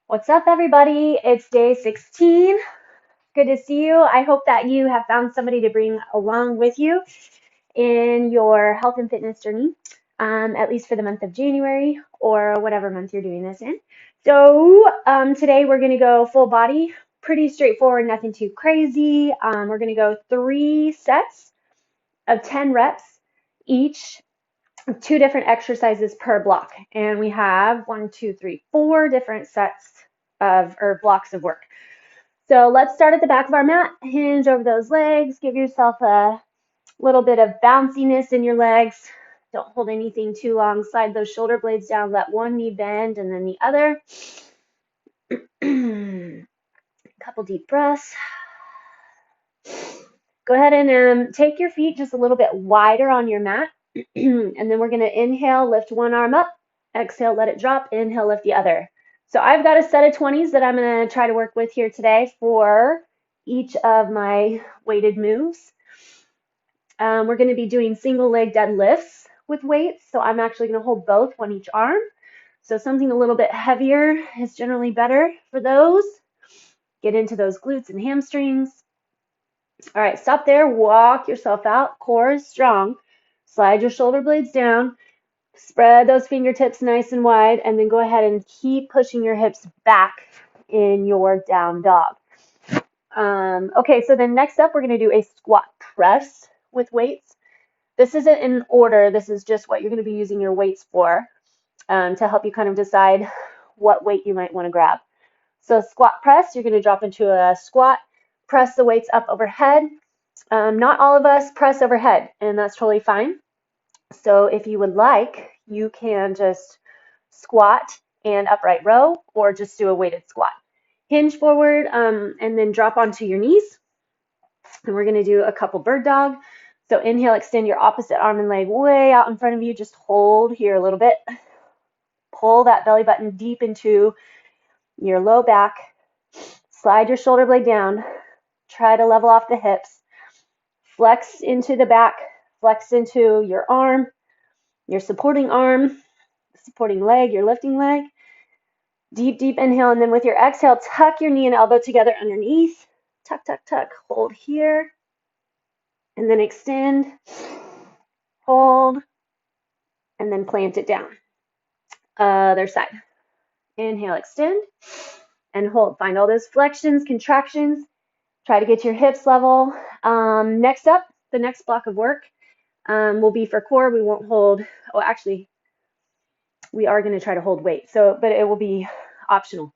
What's up, everybody? It's day 16. Good to see you. I hope that you have found somebody to bring along with you in your health and fitness journey, at least for the month of January or whatever month you're doing this in. So today we're going to go full body, pretty straightforward, nothing too crazy. We're going to go 3 sets of 10 reps each, 2 different exercises per block. And we have 4 different sets or blocks of work. So let's start at the back of our mat, hinge over those legs, give yourself a little bit of bounciness in your legs. Don't hold anything too long. Slide those shoulder blades down, let one knee bend and then the other. Couple deep breaths. Go ahead and take your feet just a little bit wider on your mat. And then we're going to inhale, lift one arm up. Exhale, let it drop. Inhale, lift the other. So I've got a set of 20s that I'm going to try to work with here today for each of my weighted moves. We're going to be doing single leg deadlifts with weights. So I'm actually going to hold both, one each arm. So something a little bit heavier is generally better for those. Get into those glutes and hamstrings. All right, stop there. Walk yourself out. Core is strong. Slide your shoulder blades down. Spread those fingertips nice and wide, and then go ahead and keep pushing your hips back in your down dog. Okay, so then next up, we're going to do a squat press with weights. This isn't in order. This is just what you're going to be using your weights for to help you kind of decide what weight you might want to grab. So squat press, you're going to drop into a squat, press the weights up overhead. Not all of us press overhead, and that's totally fine. So if you would like, you can just squat and upright row, or just do a weighted squat. Hinge forward and then drop onto your knees. And we're going to do a couple bird dog. So inhale, extend your opposite arm and leg way out in front of you. Just hold here a little bit. Pull that belly button deep into your low back. Slide your shoulder blade down. Try to level off the hips. Flex into the back. Flex into your arm, your supporting leg, your lifting leg. Deep, deep inhale, and then with your exhale, tuck your knee and elbow together underneath. Tuck, tuck, tuck. Hold here. And then extend, hold, and then plant it down. Other side. Inhale, extend, and hold. Find all those flexions, contractions. Try to get your hips level. Next up, the next block of work will be for core. We won't hold, actually, we are going to try to hold weight, but it will be optional.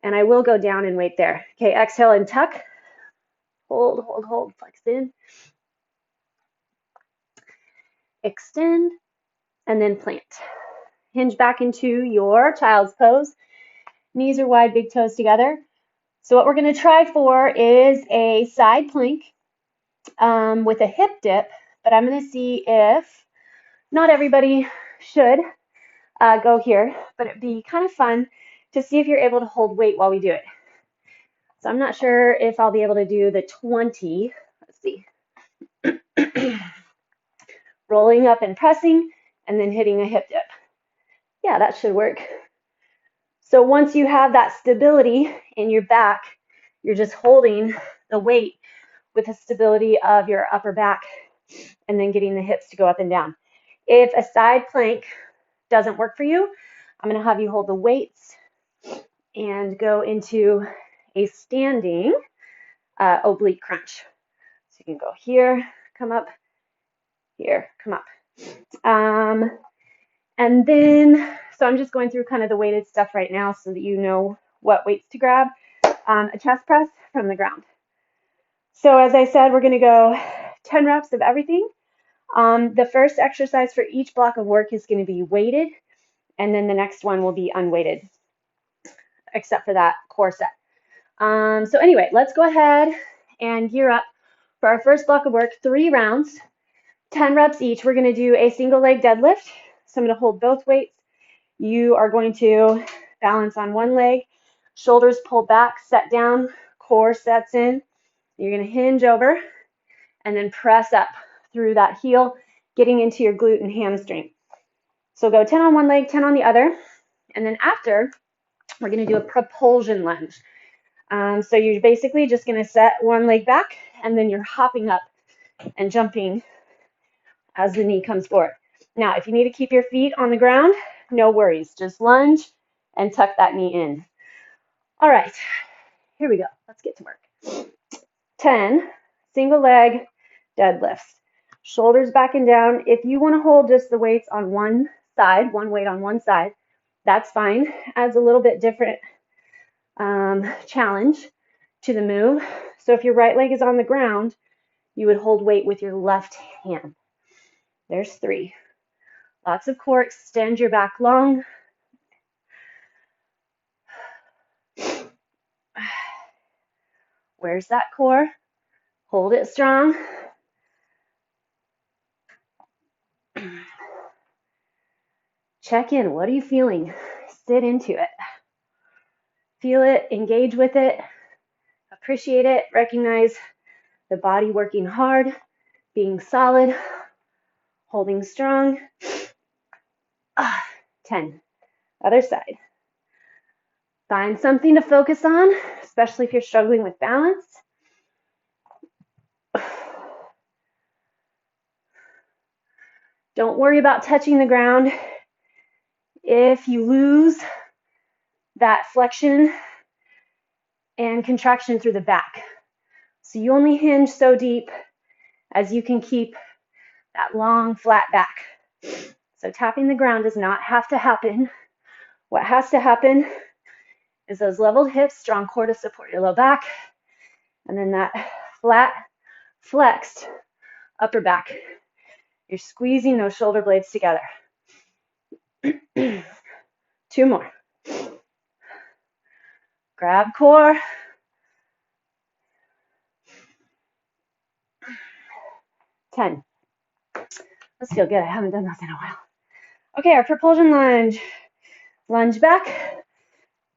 And I will go down and weight there. Okay, exhale and tuck. Hold, hold, hold. Flex in. Extend, and then plant. Hinge back into your child's pose. Knees are wide, big toes together. So what we're going to try for is a side plank with a hip dip, but I'm going to see if, not everybody should go here, but it'd be kind of fun to see if you're able to hold weight while we do it. So I'm not sure if I'll be able to do the 20. Let's see. Rolling up and pressing, and then hitting a hip dip. Yeah, that should work. So once you have that stability in your back, you're just holding the weight with the stability of your upper back and then getting the hips to go up and down. If a side plank doesn't work for you, I'm going to have you hold the weights and go into a standing oblique crunch. So you can go here, come up, here, come up. And then, so I'm just going through kind of the weighted stuff right now so that you know what weights to grab. A chest press from the ground. So as I said, we're going to go 10 reps of everything. The first exercise for each block of work is going to be weighted, and then the next one will be unweighted, except for that core set. So anyway, let's go ahead and gear up for our first block of work, 3 rounds, 10 reps each. We're going to do a single leg deadlift. So I'm going to hold both weights. You are going to balance on one leg, shoulders pulled back, set down, core sets in. You're going to hinge over and then press up through that heel, getting into your glute and hamstring. So go 10 on one leg, 10 on the other. And then after, We're going to do a propulsion lunge. So you're basically just going to set one leg back, and then you're hopping up and jumping as the knee comes forward. Now, if you need to keep your feet on the ground, no worries. Just lunge and tuck that knee in. All right, here we go. Let's get to work. 10 single leg deadlifts. Shoulders back and down. If you want to hold just the weights on one side, one weight on one side, that's fine. Adds a little bit different challenge to the move. So if your right leg is on the ground, you would hold weight with your left hand. There's 3. Lots of core. Extend your back long. Where's that core? Hold it strong. Check in. What are you feeling? Sit into it. Feel it. Engage with it. Appreciate it. Recognize the body working hard, being solid, holding strong. 10. Other side. Find something to focus on, especially if you're struggling with balance. Don't worry about touching the ground. If you lose that flexion and contraction through the back. So you only hinge so deep as you can keep that long, flat back. So tapping the ground does not have to happen. What has to happen is those leveled hips, strong core to support your low back, and then that flat, flexed upper back. You're squeezing those shoulder blades together. 2 more. Grab core. 10. Let's feel good. I haven't done that in a while. Okay, our propulsion lunge. Lunge back,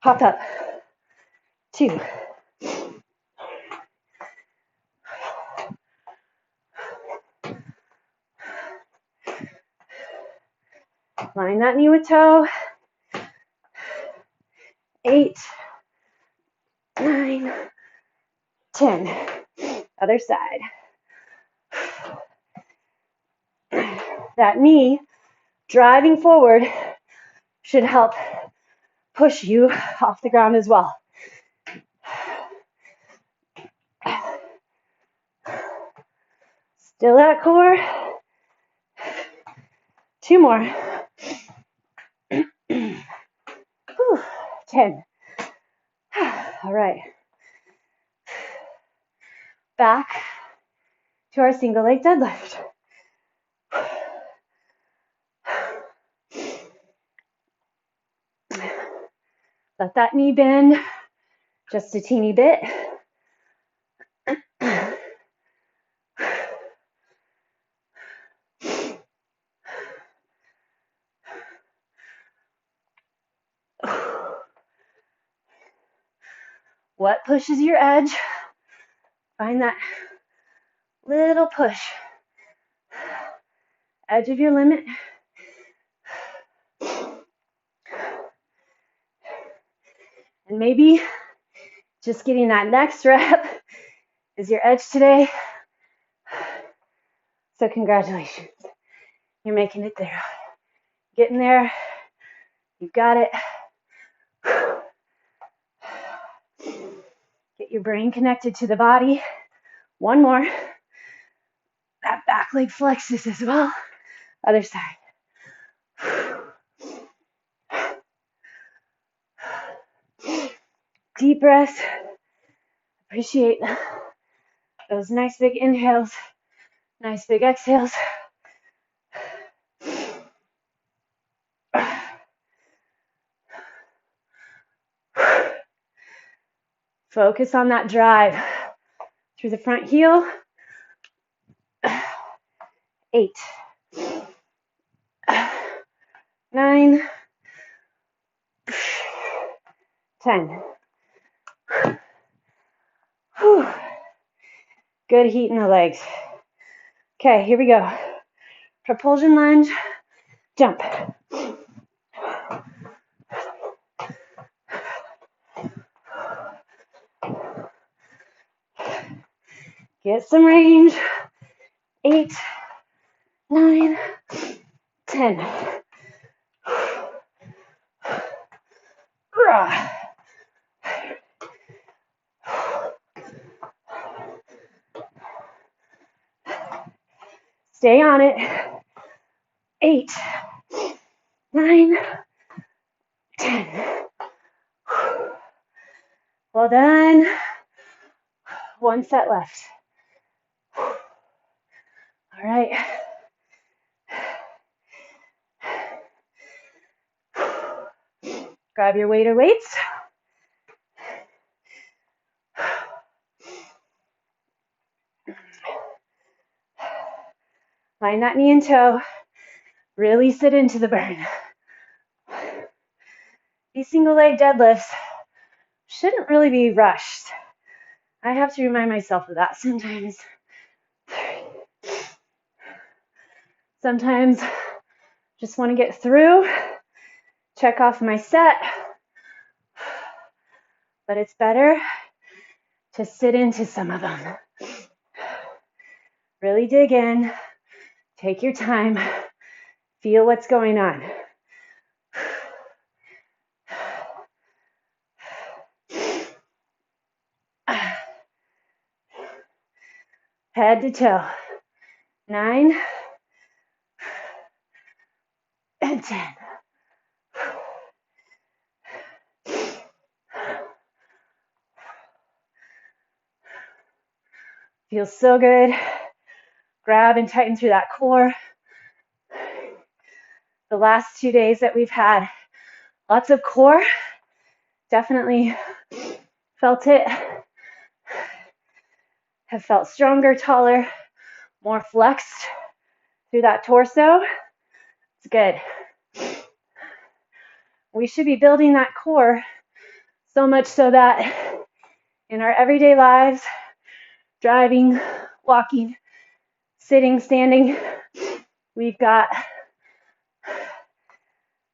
hop up. 2. Line that knee with toe. 8, 9, 10. Other side. That knee driving forward should help push you off the ground as well. Still that core. 2 more. 10. All right. Back to our single leg deadlift. Let that knee bend just a teeny bit. What pushes your edge? Find that little push. Edge of your limit. And maybe just getting that next rep is your edge today. So congratulations. You're making it there. Getting there. You've got it. Get your brain connected to the body. 1 more. That back leg flexes as well. Other side. Deep breaths. Appreciate those nice big inhales, nice big exhales. Focus on that drive through the front heel. 8, 9, 10. Whew. Good heat in the legs. Okay, here we go. Propulsion lunge, jump. Get some range. 8, 9, 10. Stay on it. 8, 9, 10. Well done. One set left. All right. Grab your weight or weights. Line that knee and toe. Really sit into the burn. These single leg deadlifts shouldn't really be rushed. I have to remind myself of that sometimes. Sometimes just want to get through, check off my set, but it's better to sit into some of them. Really dig in, take your time, feel what's going on. Head to toe. 9 and 10. Feels so good. Grab and tighten through that core. The last 2 days that we've had lots of core, definitely felt it. Have felt stronger, taller, more flexed through that torso. It's good. We should be building that core so much so that in our everyday lives, driving, walking, sitting, standing, we've got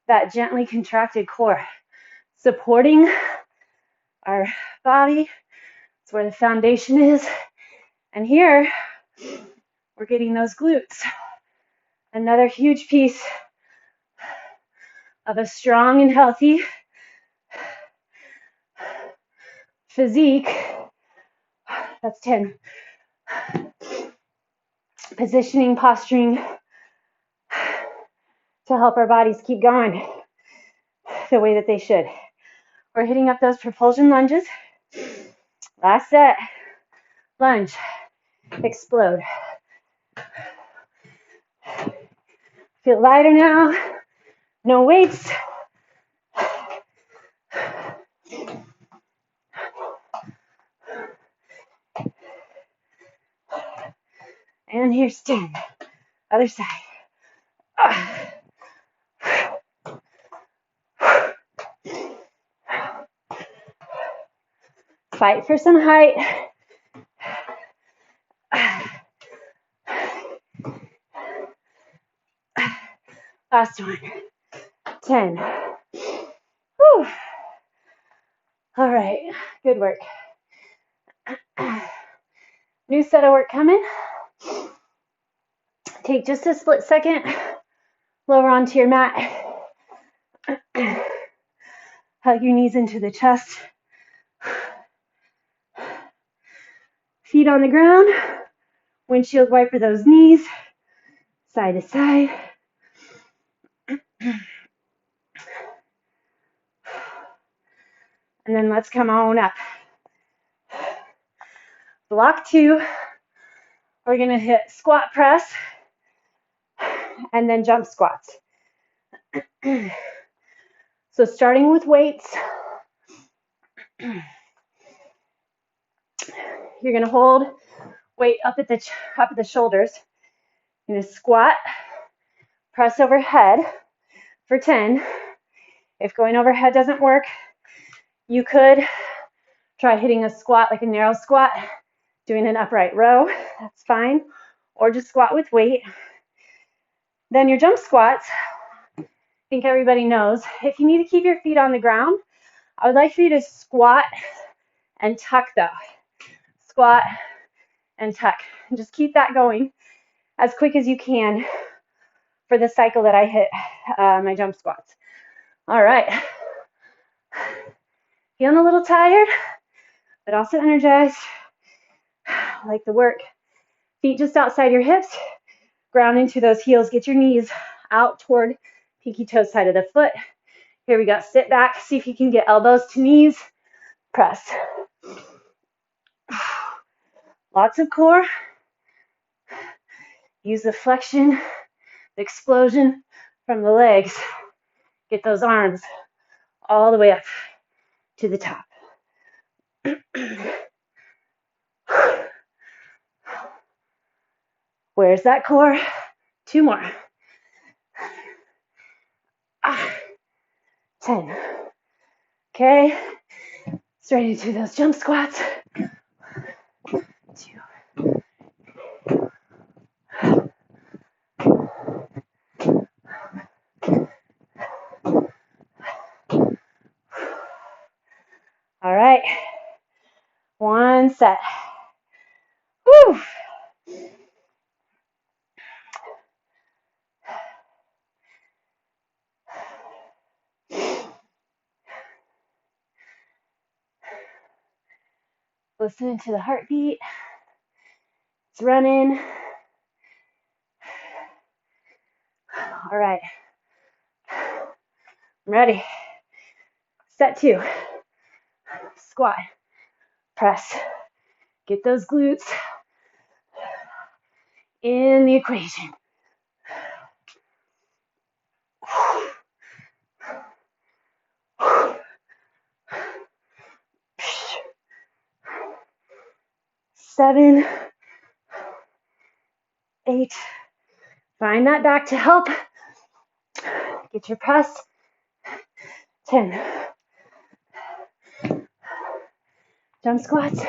that gently contracted core supporting our body. It's where the foundation is. And here, we're getting those glutes. Another huge piece of a strong and healthy physique. That's 10. Positioning, posturing to help our bodies keep going the way that they should. We're hitting up those propulsion lunges. Last set. Lunge. Explode. Feel lighter now. No weights. And here's 10. Other side. Fight for some height. Last one. 10. Whew. All right, good work. New set of work coming. Take just a split second, lower onto your mat. Hug your knees into the chest. Feet on the ground. Windshield wiper those knees, side to side. And then let's come on up. Block 2. We're going to hit squat press and then jump squats. So starting with weights, you're going to hold weight up at the shoulders. You're going to squat, press overhead for 10. If going overhead doesn't work, you could try hitting a squat like a narrow squat, doing an upright row. That's fine. Or just squat with weight. Then your jump squats, I think everybody knows. If you need to keep your feet on the ground, I would like for you to squat and tuck though. Squat and tuck. And just keep that going as quick as you can for the cycle that I hit my jump squats. All right. Feeling a little tired, but also energized. Like the work. Feet just outside your hips. Ground into those heels. Get your knees out toward pinky toe side of the foot. Here we go. Sit back. See if you can get elbows to knees. Press. Lots of core. Use the flexion, the explosion from the legs. Get those arms all the way up to the top. Where's that core? 2 more. 10. Okay. Straight into those jump squats. 2. All right. 1 set. Woo. Listening to the heartbeat. It's running. All right. I'm ready. Set 2. Squat. Press. Get those glutes in the equation. Seven, 8. Find that back to help. Get your press. 10. Jump squats.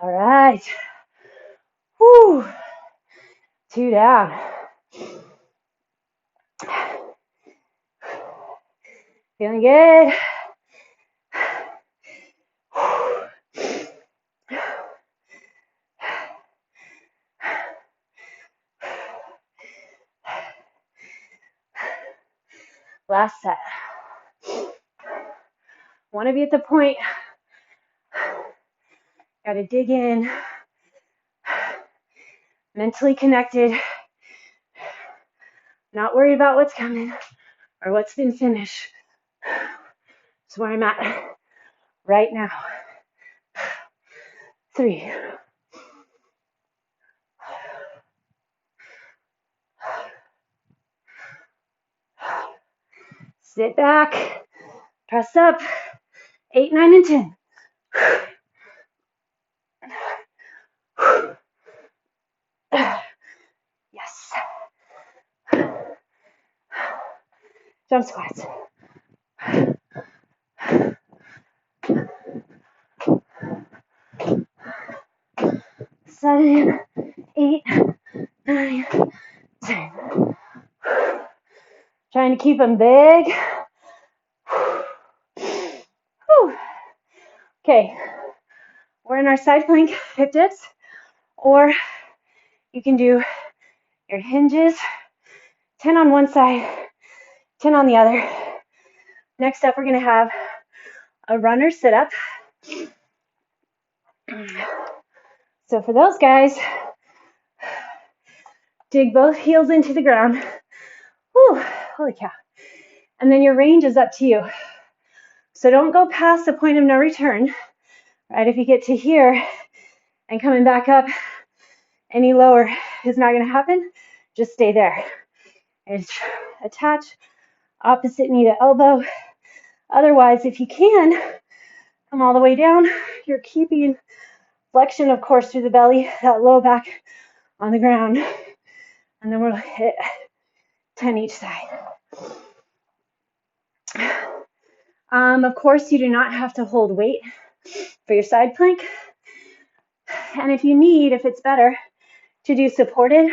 All right. Woo. 2 down. Feeling good. Last set. Want to be at the point. Got to dig in. Mentally connected. Not worried about what's coming or what's been finished. That's where I'm at right now. 3. Sit back. Press up. 8, 9, and 10. Yes. Jump squats. 7, 8, 9, 10. Trying to keep them big. Whew. Okay, we're in our side plank hip dips, or you can do your hinges, 10 on one side, 10 on the other. Next up, we're going to have a runner sit-up. So for those guys, dig both heels into the ground. Whew, holy cow. And then your range is up to you. So don't go past the point of no return, right? If you get to here and coming back up any lower is not going to happen, just stay there. And attach opposite knee to elbow. Otherwise, if you can, come all the way down. You're keeping flexion, of course, through the belly, that low back on the ground. And then we'll hit 10 each side. Of course, you do not have to hold weight for your side plank. And if you need, if it's better, to do supported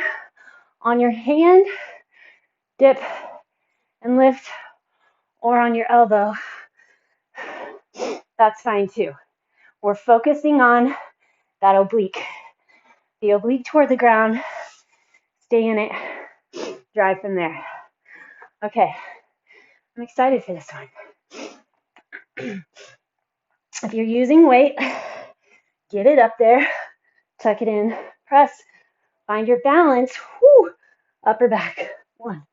On your hand, dip and lift, or on your elbow, that's fine too. We're focusing on that oblique. The oblique toward the ground, stay in it, drive from there. Okay, I'm excited for this one. If you're using weight, get it up there, tuck it in, press, find your balance, whoo, upper back. 1,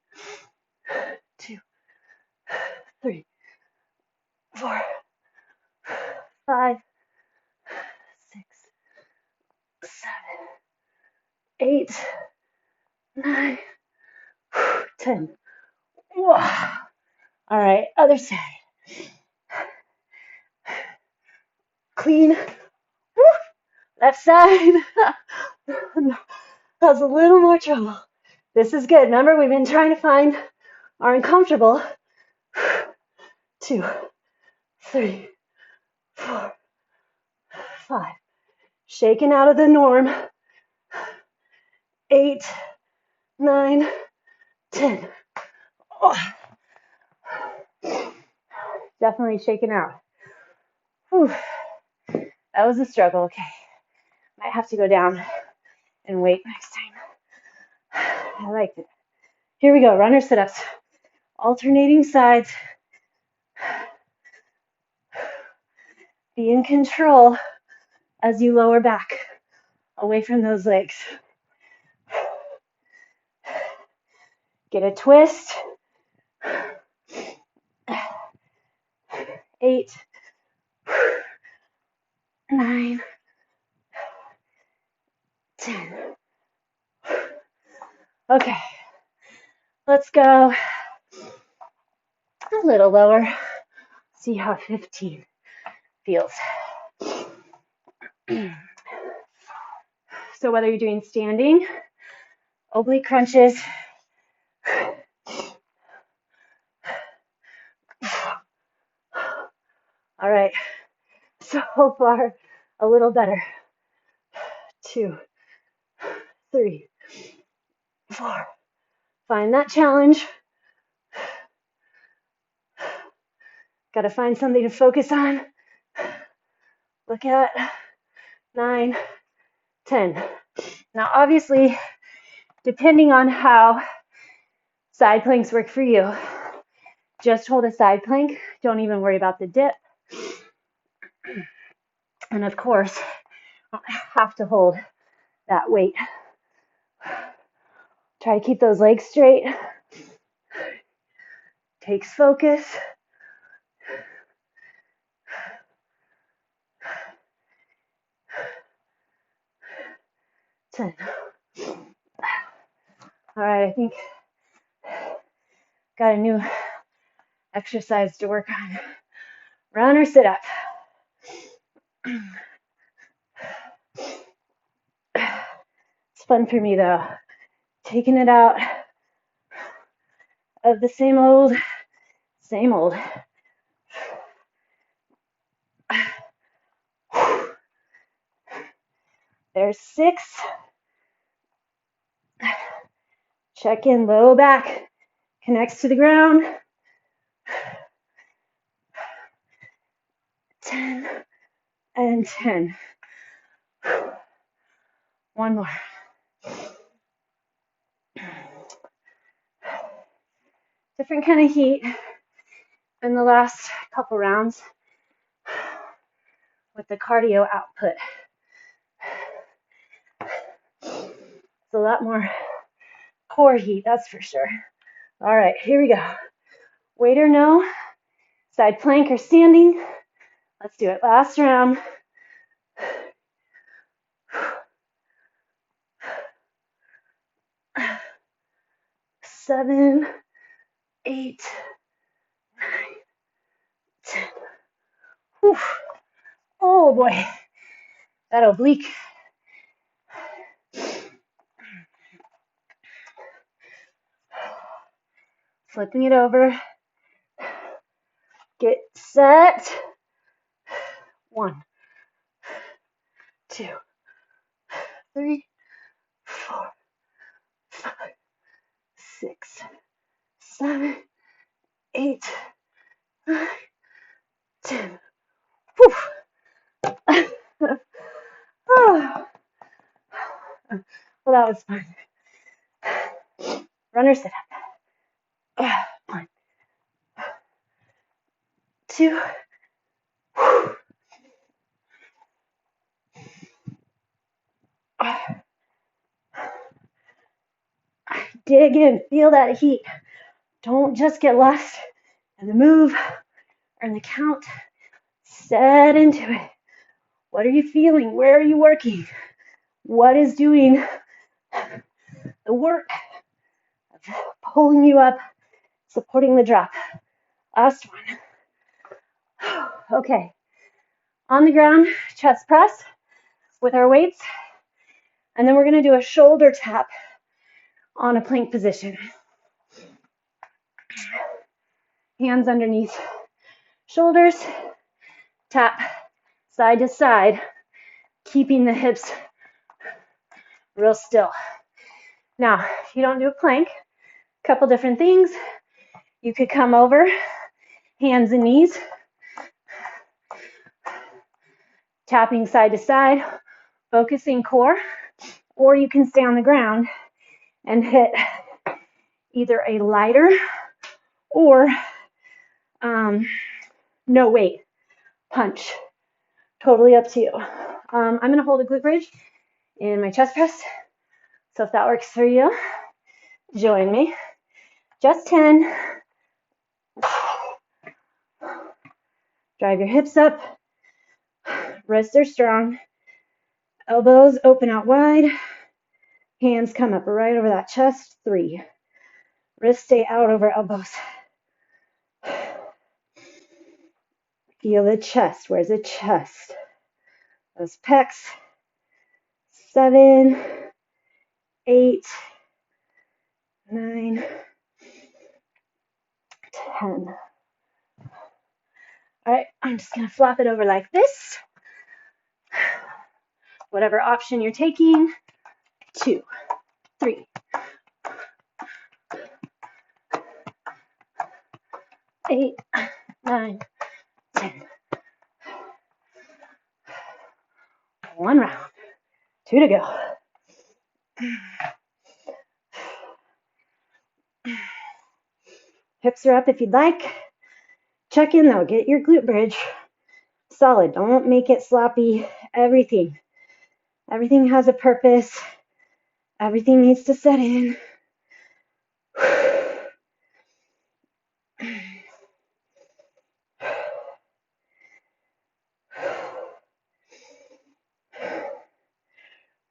2, 3, 4, 5, 6, 7, 8, 9, 10. Whoa. All right, other side. Clean. Woo. Left side. Has a little more trouble. This is good. Remember, we've been trying to find our uncomfortable. 2, 3, 4, 5. Shaking out of the norm. 8, 9, 10. Oh. Definitely shaking out. Whew. That was a struggle. Okay. Might have to go down and wait next time. I liked it. Here we go. Runner sit-ups. Alternating sides. Be in control as you lower back away from those legs. Get a twist. 8, 9, 10. Okay, let's go a little lower. See how 15 feels. So whether you're doing standing, oblique crunches, all right, so far a little better. 2, 3, 4. Find that challenge. Got to find something to focus on. Look at 9, 10. Now, obviously, depending on how side planks work for you, just hold a side plank. Don't even worry about the dip. And of course, don't have to hold that weight. Try to keep those legs straight. Takes focus. Ten. All right, I think got a new exercise to work on. Run or sit up. It's fun for me though. Taking it out of the same old. There's 6. Check in, low back connects to the ground. 10 and 10. One more. Different kind of heat in the last couple rounds with the cardio output. It's a lot more core heat, that's for sure. All right, here we go. Weight or no, side plank or standing. Let's do it. Last round. 7, 8, 9, 10. Whew. Oh boy, that oblique. Flipping it over. Get set. 1, 2, 3, 4, 5, 7, 8, 9, 10. Whew. Oh. Well, that was fun. Runner sit up. 1, 2. Dig in, feel that heat. Don't just get lost in the move or in the count. Set into it. What are you feeling? Where are you working? What is doing the work of pulling you up, supporting the drop? Last one. Okay. On the ground, chest press with our weights. And then we're going to do a shoulder tap on a plank position. Hands underneath shoulders. Tap side to side, keeping the hips real still. Now, if you don't do a plank, a couple different things. You could come over, hands and knees, tapping side to side, focusing core, or you can stay on the ground and hit either a lighter or no weight punch. Totally up to you. I'm going to hold a glute bridge in my chest press. So if that works for you, join me. Just 10. Drive your hips up. Wrists are strong. Elbows open out wide. Hands come up right over that chest. 3. Wrists stay out over elbows. Feel the chest. Where's the chest? Those pecs. 7, 8, 9, 10. All right, I'm just going to flop it over like this. Whatever option you're taking. 2, 3, 8, 9, 10. One round. 2 to go. Hips are up if you'd like. Check in though. Get your glute bridge solid. Don't make it sloppy. Everything has a purpose. Everything needs to set in.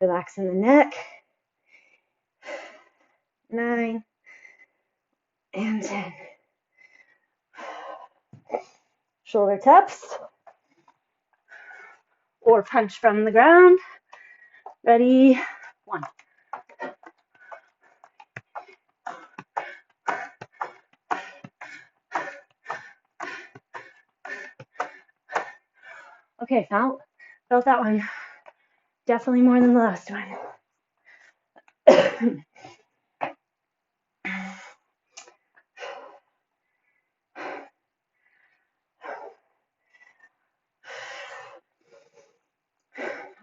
Relaxing the neck. 9 and 10. Shoulder taps or punch from the ground. Ready? 1. Okay, felt that one. Definitely more than the last one.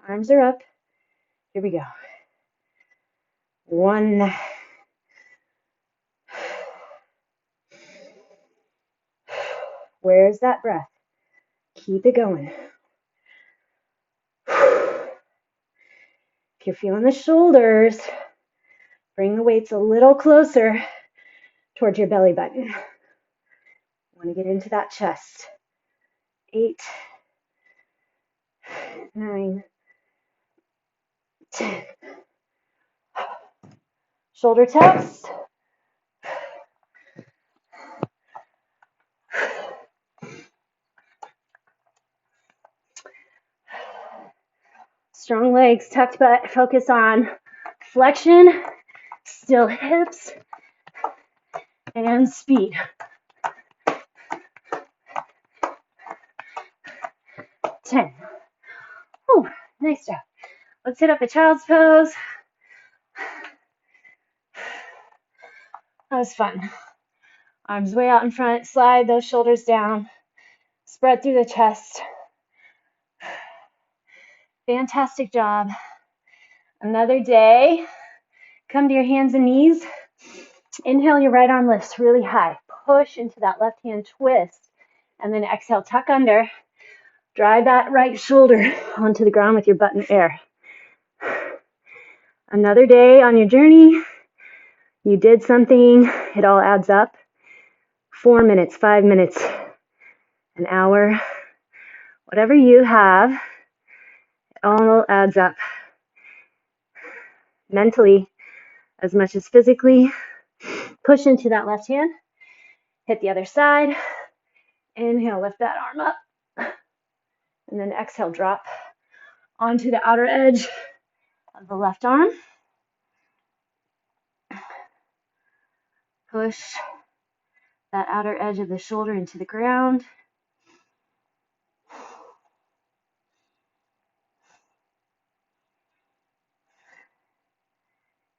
Arms are up. Here we go. 1. Where's that breath? Keep it going. If you're feeling the shoulders, bring the weights a little closer towards your belly button. You want to get into that chest. 8, 9, 10. Shoulder taps. Strong legs, tucked butt, focus on flexion, still hips, and speed. 10. Oh, nice job. Let's hit up a child's pose. That was fun. Arms way out in front, slide those shoulders down, spread through the chest. Fantastic job. Another day. Come to your hands and knees. Inhale, your right arm lifts really high. Push into that left hand twist. And then exhale, tuck under. Drive that right shoulder onto the ground with your butt in the air. Another day on your journey. You did something. It all adds up. 4 minutes, 5 minutes, an hour. Whatever you have, it all adds up. Mentally, as much as physically. Push into that left hand. Hit the other side. Inhale, lift that arm up. And then exhale, drop onto the outer edge of the left arm. Push that outer edge of the shoulder into the ground.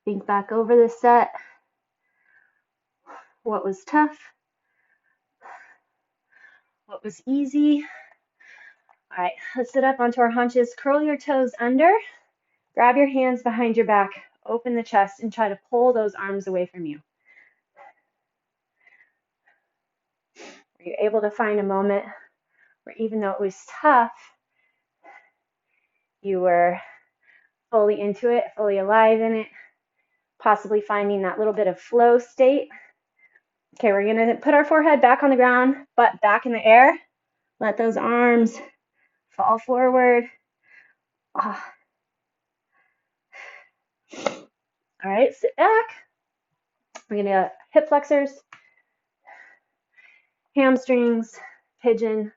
Think back over the set. What was tough? What was easy? All right, let's sit up onto our haunches. Curl your toes under. Grab your hands behind your back. Open the chest and try to pull those arms away from you. Were you able to find a moment where even though it was tough, you were fully into it, fully alive in it, possibly finding that little bit of flow state? Okay, we're going to put our forehead back on the ground, butt back in the air. Let those arms fall forward. Oh. All right, sit back. We're going to hip flexors, hamstrings, pigeon,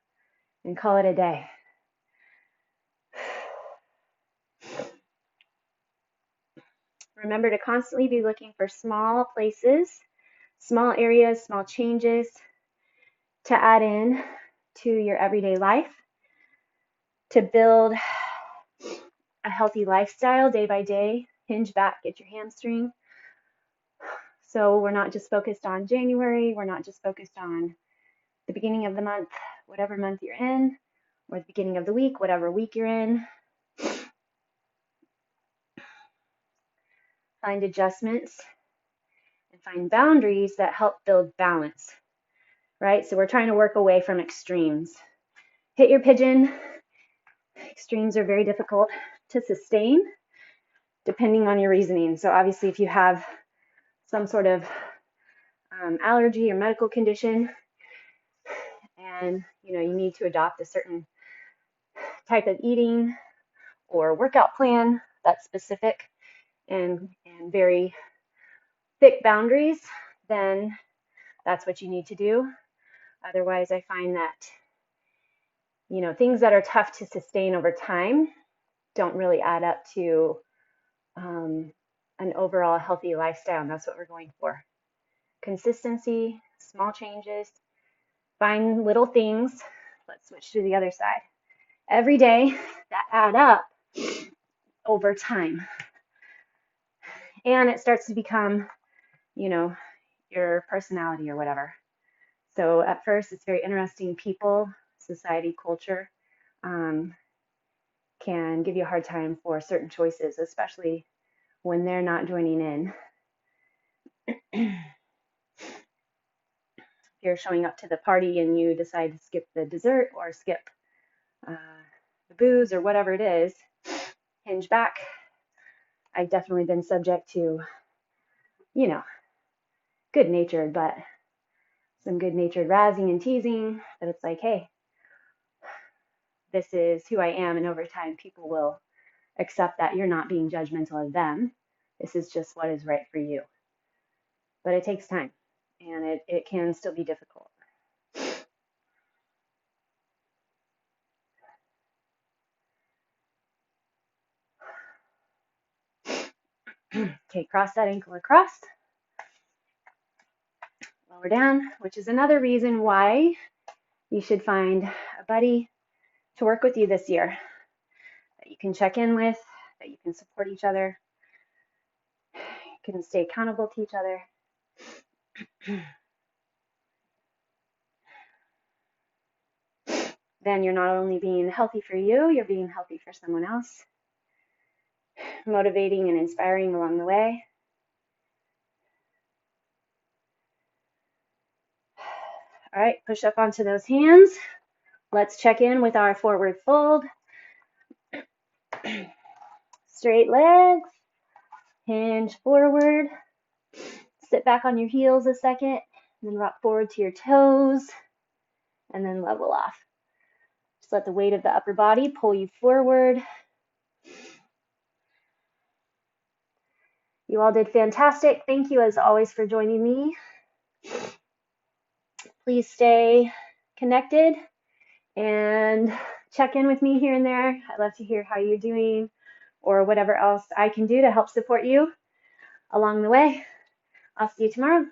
and call it a day. Remember to constantly be looking for small places, small areas, small changes to add in to your everyday life, to build a healthy lifestyle day by day. Hinge back, get your hamstring. So we're not just focused on January, we're not just focused on the beginning of the month, whatever month you're in, or the beginning of the week, whatever week you're in. Find adjustments and find boundaries that help build balance, right? So we're trying to work away from extremes. Hit your pigeon. Extremes are very difficult to sustain depending on your reasoning. So obviously if you have some sort of allergy or medical condition and you need to adopt a certain type of eating or workout plan that's specific and very thick boundaries, then that's what you need to do. Otherwise, I find that things that are tough to sustain over time don't really add up to an overall healthy lifestyle, and that's what we're going for. Consistency, small changes, find little things. Let's switch to the other side. Every day that add up over time. And it starts to become, your personality or whatever. So at first, it's very interesting. People, society, culture can give you a hard time for certain choices, especially when they're not joining in. If you're showing up to the party and you decide to skip the dessert or skip the booze or whatever it is, hinge back. I've definitely been subject to, good-natured, but some good-natured razzing and teasing, but it's like, hey, this is who I am, and over time people will accept that you're not being judgmental of them. This is just what is right for you. But it takes time, and it can still be difficult. Okay, cross that ankle across. Lower down, which is another reason why you should find a buddy to work with you this year, that you can check in with, that you can support each other, you can stay accountable to each other. then you're not only being healthy for you, you're being healthy for someone else, motivating and inspiring along the way. All right, push up onto those hands. Let's check in with our forward fold. Straight legs, hinge forward. Sit back on your heels a second, and then rock forward to your toes, and then level off. Just let the weight of the upper body pull you forward. You all did fantastic. Thank you as always for joining me. Please stay connected and check in with me here and there. I'd love to hear how you're doing or whatever else I can do to help support you along the way. I'll see you tomorrow.